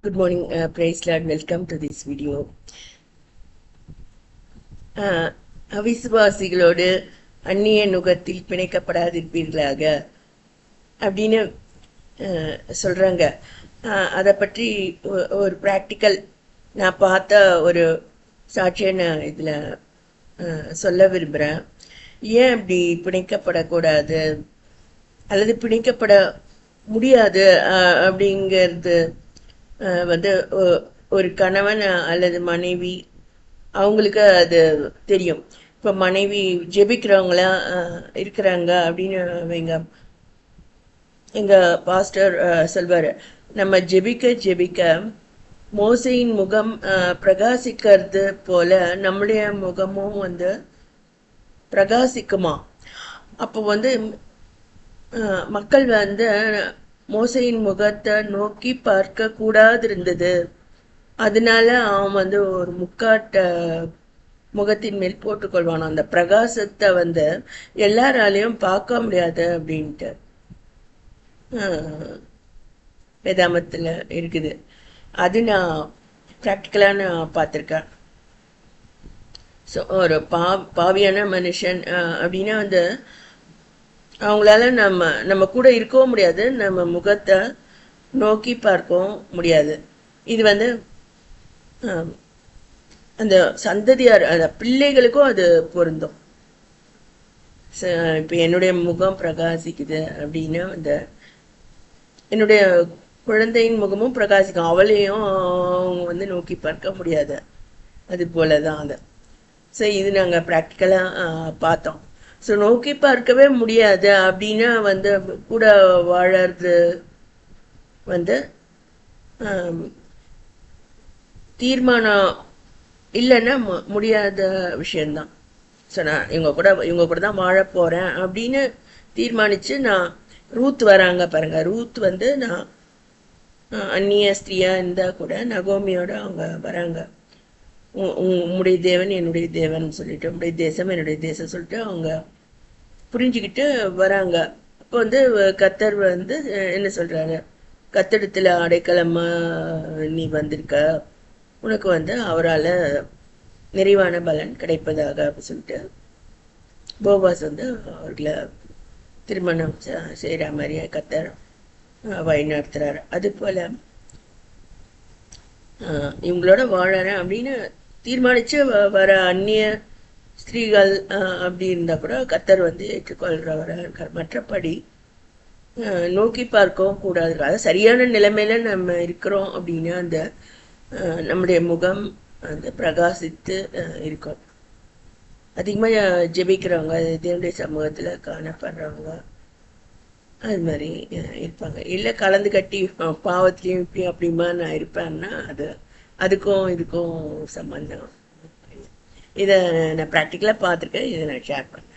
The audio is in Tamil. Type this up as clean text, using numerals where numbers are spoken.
Good morning, praise Lord. Welcome to this video. அவிசுவாசிகளோடு அந்நிய நுகத்தில் பிணைக்கப்படாதிருப்பீர்களாக அப்படின்னு சொல்றாங்க. அதை பற்றி ஒரு ப்ராக்டிக்கல் நான் பார்த்த ஒரு சாட்சியை நான் இதில் சொல்ல விரும்புகிறேன். ஏன் அப்படி பிணைக்கப்படக்கூடாது அல்லது பிணைக்கப்பட முடியாது அப்படிங்கிறது வந்து ஒரு கணவன் அல்லது மனைவி அவங்களுக்கு அது தெரியும். இப்போ மனைவி ஜெபிக்கிறவங்களா இருக்கிறாங்க அப்படின்னு வைங்க, எங்க பாஸ்டர் சொல்வாரு, நம்ம ஜெபிக்க மோசையின் முகம் பிரகாசிக்கிறது போல நம்முடைய முகமும் வந்து பிரகாசிக்குமா. அப்போ வந்து மக்கள் வந்து மோசையின் முகத்தை நோக்கி பார்க்க கூடாது இருந்தது. அதனால அவன் வந்து ஒரு முக்காட்ட முகத்தின் மேல் போட்டுக்கொள்வான். அந்த பிரகாசத்தை வந்து எல்லாராலையும் பார்க்க முடியாது அப்படின்ட்டு வேதாமத்துல இருக்குது. அது நான் ப்ராக்டிக்கலா நான் பார்த்துருக்கேன். ஸோ ஒரு பாவியான மனுஷன் அப்படின்னா வந்து அவங்களால நம்ம கூட இருக்கவும் முடியாது, நம்ம முகத்தை நோக்கி பார்க்கவும் முடியாது. இது வந்து அந்த சந்ததியார் அந்த பிள்ளைகளுக்கும் அது பொருந்தும். இப்போ என்னுடைய முகம் பிரகாசிக்குது அப்படின்னா அந்த என்னுடைய குழந்தையின் முகமும் பிரகாசிக்கும், அவளையும் அவங்க வந்து நோக்கி பார்க்க முடியாது. அது போலதான் அது. ஸோ இது நாங்கள் ப்ராக்டிக்கலாக பார்த்தோம். ஸோ நோக்கி பார்க்கவே முடியாது அப்படின்னா வந்து கூட வாழறது வந்து தீர்மானம் இல்லைன்னா முடியாத விஷயந்தான். ஸோ நான் இவங்க கூட தான் வாழ போகிறேன் அப்படின்னு தீர்மானித்து நான் ரூத் வராங்க பாருங்க. ரூத் வந்து நான் அந்நிய ஸ்திரியாக இருந்தால் கூட நகோமியோட அவங்க வராங்க. உம்முடைய தேவன் என்னுடைய தேவன் சொல்லிட்டு, உம்முடைய தேசம் என்னுடைய தேசம் சொல்லிட்டு அவங்க புரிஞ்சுக்கிட்டு வராங்க. அப்போ வந்து கத்தர் வந்து என்ன சொல்றாரு, கத்தடத்துல அடைக்கலமா நீ வந்திருக்க, உனக்கு வந்து அவரால் நிறைவான பலன் கிடைப்பதாக அப்படின்னு சொல்லிட்டு போவாஸ் வந்து அவர்களை திருமணம் செய்கிற மாதிரியே கத்தர் வழி நடத்துறாரு. அது போல இவங்களோட வாழறேன் அப்படின்னு தீர்மானிச்சு வர அந்நிய ஸ்திரீகள் அப்படி இருந்தா கூட கத்தர் வந்து ஏற்றுக்கொள்றவராக இருக்கார். மற்றபடி நோக்கி பார்க்கவும் கூடாது. அதாவது சரியான நிலைமையில நம்ம இருக்கிறோம் அப்படின்னா அந்த நம்முடைய முகம் அந்த பிரகாசித்து இருக்கும். அதிகமாக ஜெபிக்கிறவங்க, தேவனுடைய சமூகத்தில் காணப்படுறவங்க அது மாதிரி இருப்பாங்க. இல்லை கலந்து கட்டி பாவத்திலையும் இப்படி அப்படிமா நான் இருப்பேன்னா அதுக்கும் இதுக்கும் சம்பந்தம். இதை நான் ப்ராக்டிக்கலாக பார்த்துருக்கேன். இதை நான் ஷேர் பண்ணேன்.